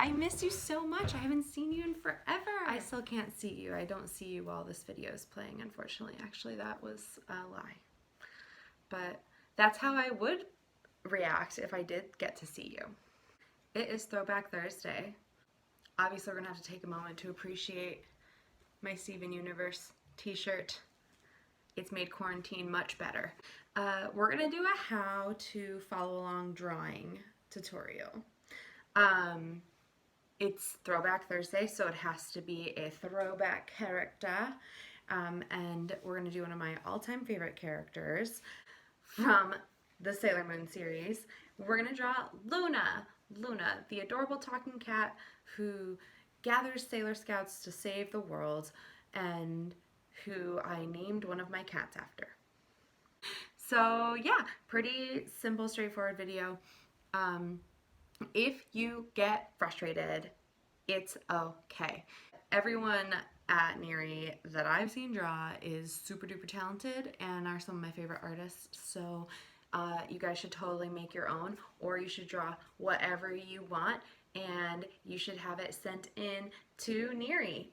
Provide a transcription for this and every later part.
I miss you so much. I haven't seen you in forever. I still can't see you. I don't see you while this video is playing, unfortunately. Actually, that was a lie. But that's how I would react if I did get to see you. It is Throwback Thursday. Obviously, we're gonna have to take a moment to appreciate my Steven Universe t-shirt. It's made quarantine much better. We're gonna do a how to follow along drawing tutorial. It's Throwback Thursday, so it has to be a throwback character. And we're gonna do one of my all-time favorite characters from the Sailor Moon series. We're gonna draw Luna. Luna, the adorable talking cat who gathers Sailor Scouts to save the world and who I named one of my cats after. So yeah, pretty simple, straightforward video. If you get frustrated, it's okay. Everyone at NEARI that I've seen draw is super duper talented and are some of my favorite artists, so you guys should totally make your own, or you should draw whatever you want and you should have it sent in to NEARI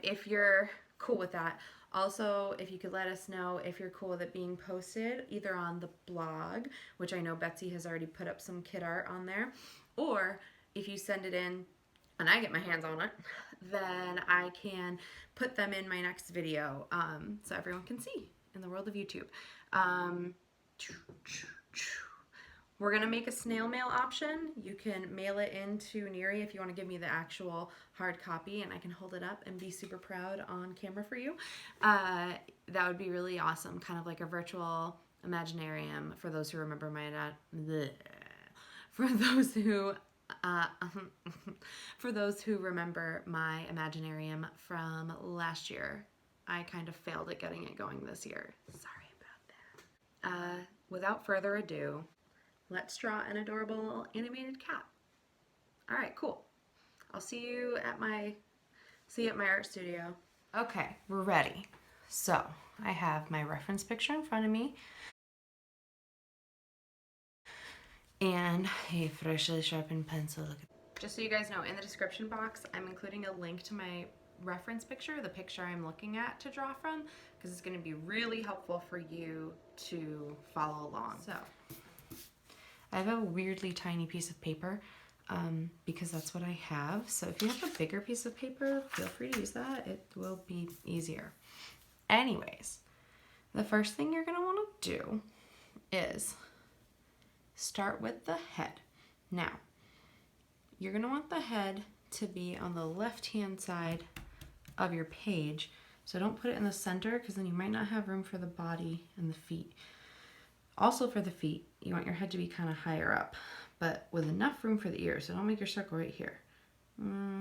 if you're cool with that. Also, if you could let us know if you're cool with it being posted either on the blog, which I know Betsy has already put up some kid art on there, or if you send it in and I get my hands on it, then I can put them in my next video so everyone can see in the world of YouTube. We're gonna make a snail mail option. You can mail it into NEARI if you want to give me the actual hard copy and I can hold it up and be super proud on camera for you. That would be really awesome, kind of like a virtual Imaginarium for those who remember my for those who remember my Imaginarium from last year. I kind of failed at getting it going this year. Sorry about that. Without further ado, let's draw an adorable animated cat. All right, cool. I'll see you at my art studio. Okay, we're ready. So I have my reference picture in front of me and a freshly sharpened pencil. Just so you guys know, in the description box, I'm including a link to my reference picture, the picture I'm looking at to draw from, because it's going to be really helpful for you to follow along. So I have a weirdly tiny piece of paper because that's what I have. So if you have a bigger piece of paper, feel free to use that. It will be easier. Anyways, the first thing you're going to want to do is start with the head. Now, you're going to want the head to be on the left-hand side of your page. So don't put it in the center because then you might not have room for the body and the feet. Also for the feet, you want your head to be kind of higher up, but with enough room for the ears. So don't make your circle right here.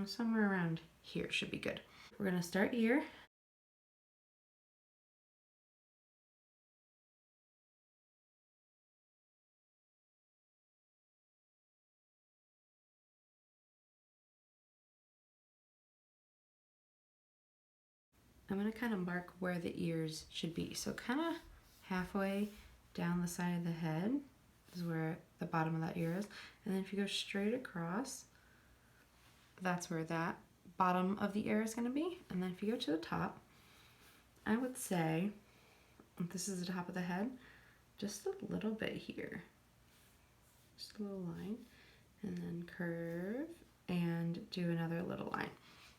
Somewhere around here should be good. We're going to start here. I'm going to kind of mark where the ears should be. So kind of halfway down the side of the head is where the bottom of that ear is. And then if you go straight across, that's where that bottom of the ear is going to be. And then if you go to the top, I would say, if this is the top of the head, just a little bit here. Just a little line. And then curve and do another little line.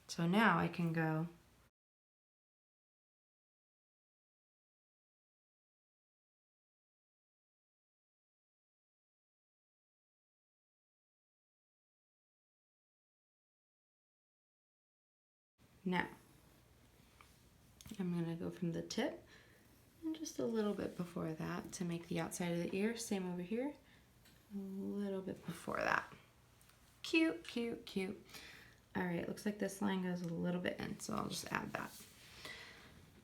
So now I can go now. I'm going to go from the tip and just a little bit before that to make the outside of the ear. Same over here. A little bit before that. Cute, cute, cute. All right, looks like this line goes a little bit in, so I'll just add that.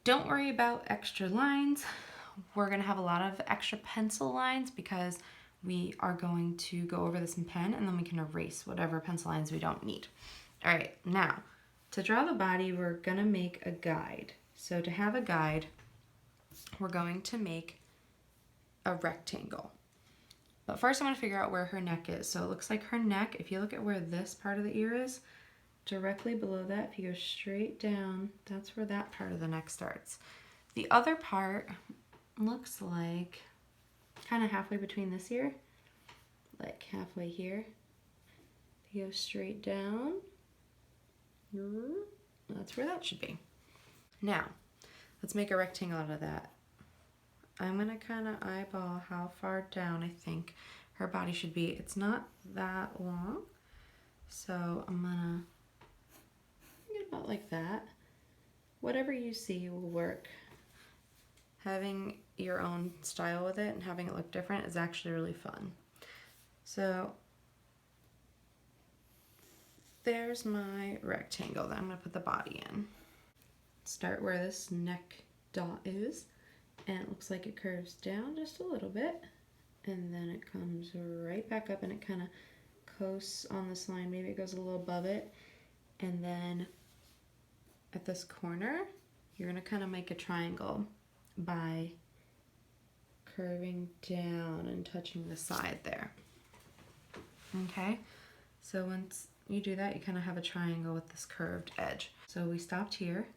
Don't worry about extra lines. We're going to have a lot of extra pencil lines because we are going to go over this in pen and then we can erase whatever pencil lines we don't need. All right, now to draw the body, we're going to make a guide. So to have a guide, we're going to make a rectangle. But first I'm going to figure out where her neck is. So it looks like her neck, if you look at where this part of the ear is, directly below that, if you go straight down, that's where that part of the neck starts. The other part looks like kind of halfway between this ear, like halfway here. If you go straight down, that's where that should be. Now, let's make a rectangle out of that. I'm gonna kind of eyeball how far down I think her body should be. It's not that long, so I'm gonna get about like that. Whatever you see will work. Having your own style with it and having it look different is actually really fun. So there's my rectangle that I'm gonna put the body in. Start where this neck dot is, and it looks like it curves down just a little bit, and then it comes right back up and it kind of coasts on this line. Maybe it goes a little above it, and then at this corner you're gonna kind of make a triangle by curving down and touching the side there. Okay, so once you do that, you kind of have a triangle with this curved edge. So we stopped here.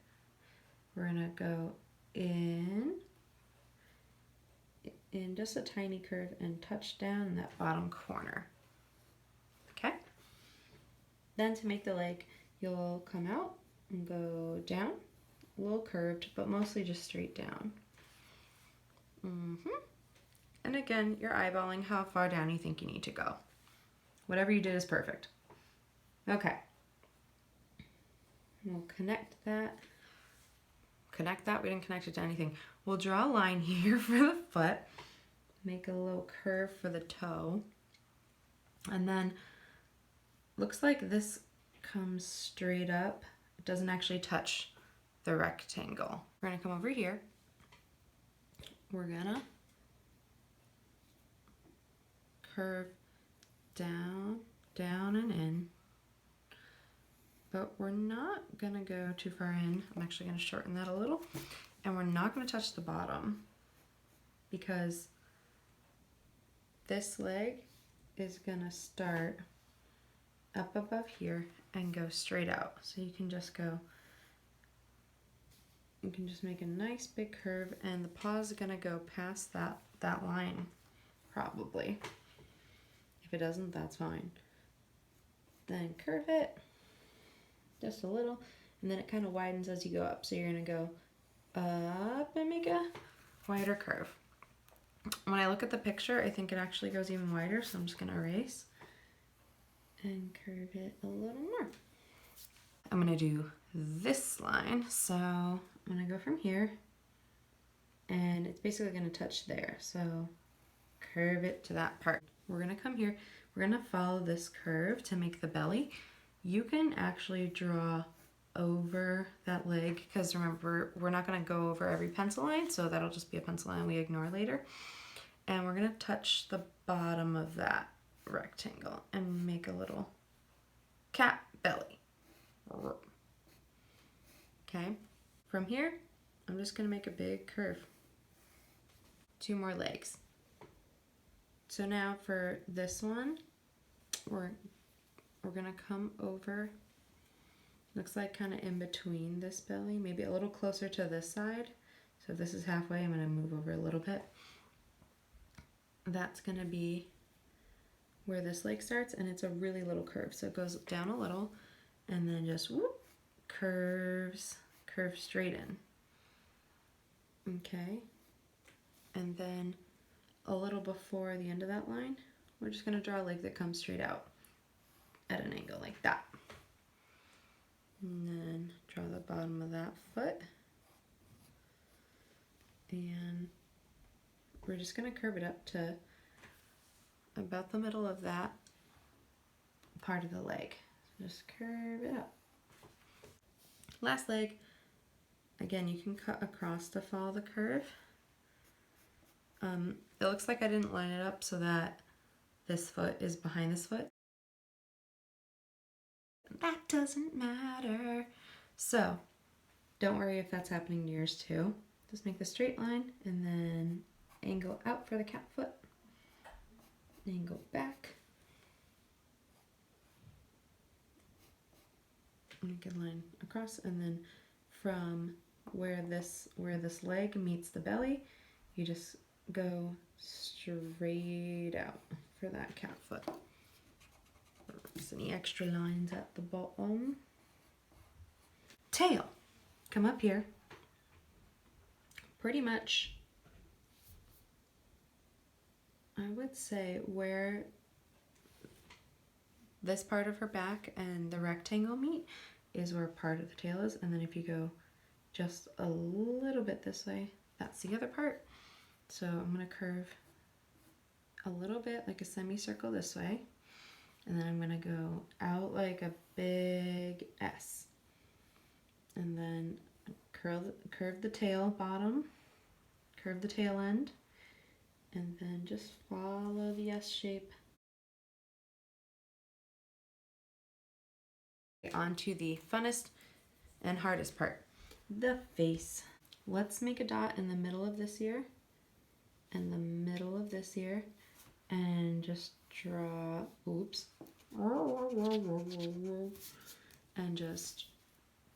We're gonna go in just a tiny curve and touch down in that bottom corner. Okay? Then to make the leg, you'll come out and go down, a little curved, but mostly just straight down. And again, you're eyeballing how far down you think you need to go. Whatever you did is perfect. Okay. We'll connect that. We didn't connect it to anything. We'll draw a line here for the foot. Make a little curve for the toe. And then looks like this comes straight up. It doesn't actually touch the rectangle. We're gonna come over here. We're gonna curve down, down and in. But we're not gonna go too far in. I'm actually gonna shorten that a little. And we're not gonna touch the bottom because this leg is gonna start up above here and go straight out. So you can just make a nice big curve, and the paw is gonna go past that line, probably. If it doesn't, that's fine. Then curve it just a little, and then it kind of widens as you go up. So you're gonna go up and make a wider curve. When I look at the picture, I think it actually goes even wider, so I'm just gonna erase and curve it a little more. I'm gonna do this line, so I'm gonna go from here, and it's basically gonna touch there, so curve it to that part. We're gonna come here, we're gonna follow this curve to make the belly. You can actually draw over that leg, because remember, we're not gonna go over every pencil line, so that'll just be a pencil line we ignore later. And we're gonna touch the bottom of that rectangle and make a little cat belly. Okay, from here, I'm just gonna make a big curve. 2 more legs. So now for this one, we're gonna come over, looks like kind of in between this belly, maybe a little closer to this side. So if this is halfway, I'm gonna move over a little bit. That's gonna be where this leg starts, and it's a really little curve. So it goes down a little, and then just whoop, curves straight in. Okay, and then a little before the end of that line, we're just gonna draw a leg that comes straight out at an angle like that. And then draw the bottom of that foot. And we're just gonna curve it up to about the middle of that part of the leg. So just curve it up. Last leg, again, you can cut across to follow the curve. It looks like I didn't line it up so that this foot is behind this foot. That doesn't matter. So don't worry if that's happening to yours too. Just make the straight line and then angle out for the cat foot. Then go back. Make a line across, and then from where this leg meets the belly, you just go straight out for that cat foot. Erase any extra lines at the bottom. Tail. Come up here. Pretty much, I would say where this part of her back and the rectangle meet is where part of the tail is, and then if you go just a little bit this way, that's the other part. So I'm gonna curve a little bit like a semicircle this way, and then I'm gonna go out like a big S, and then curve the tail bottom, curve the tail end, and then just follow the S shape. Onto the funnest and hardest part, the face. Let's make a dot in the middle of this ear and the middle of this ear, and just draw, oops, and just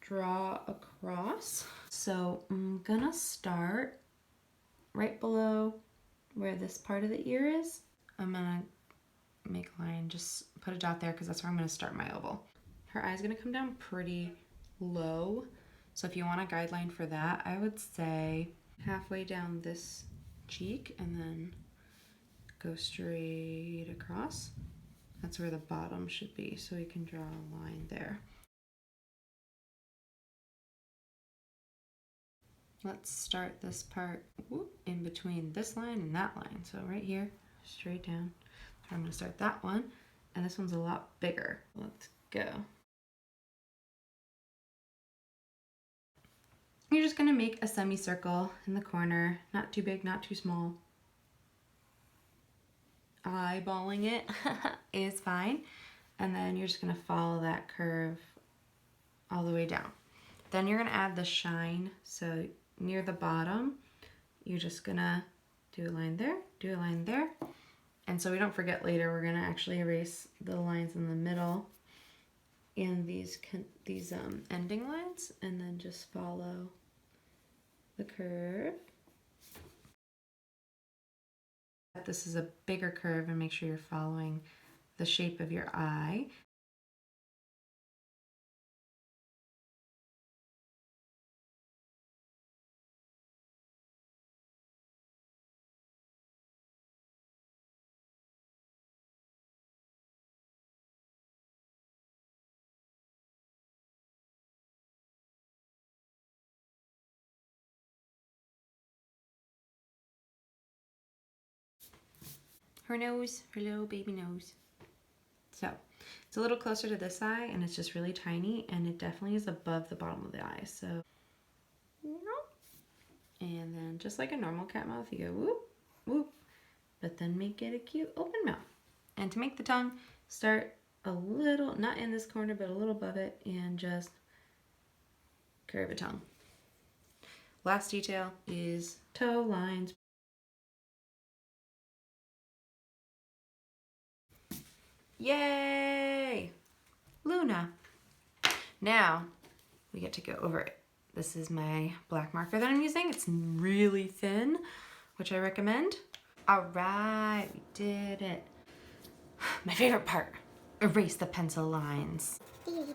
draw across. So I'm gonna start right below where this part of the ear is. I'm gonna make a line, just put a dot there because that's where I'm gonna start my oval. Her eye's gonna come down pretty low. So if you want a guideline for that, I would say halfway down this cheek and then go straight across. That's where the bottom should be. So we can draw a line there. Let's start this part in between this line and that line. So right here, straight down. So I'm gonna start that one, and this one's a lot bigger. Let's go. You're just gonna make a semicircle in the corner, not too big, not too small. Eyeballing it is fine. And then you're just gonna follow that curve all the way down. Then you're gonna add the shine. So near the bottom, you're just gonna do a line there, do a line there. And so we don't forget later, we're gonna actually erase the lines in the middle and these ending lines, and then just follow the curve. This is a bigger curve, and make sure you're following the shape of your eye. Her nose, her little baby nose. So it's a little closer to this eye, and it's just really tiny, and it definitely is above the bottom of the eye. So, and then just like a normal cat mouth, you go whoop, whoop, but then make it a cute open mouth. And to make the tongue, start a little, not in this corner, but a little above it, and just curve a tongue. Last detail is toe lines. Yay! Luna. Now we get to go over it. This is my black marker that I'm using. It's really thin, which I recommend. All right, we did it. My favorite part, erase the pencil lines. Never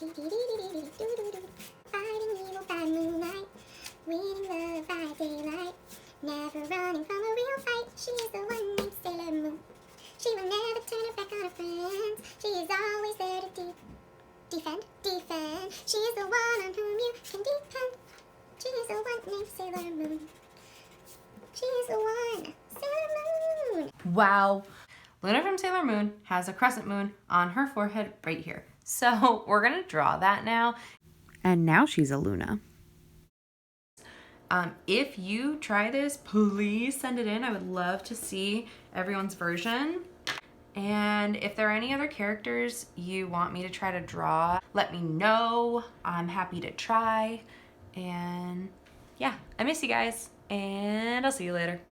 running from a real fight. She is the one named Sailor Moon. She will never turn her back on her friends. She is always there to defend. She is the one on whom you can depend. She is the one named Sailor Moon. She is the one, Sailor Moon. Wow. Luna from Sailor Moon has a crescent moon on her forehead right here. So we're gonna draw that now. And now she's a Luna. If you try this, please send it in. I would love to see everyone's version. And if there are any other characters you want me to try to draw, let me know. I'm happy to try. And yeah, I miss you guys, and I'll see you later.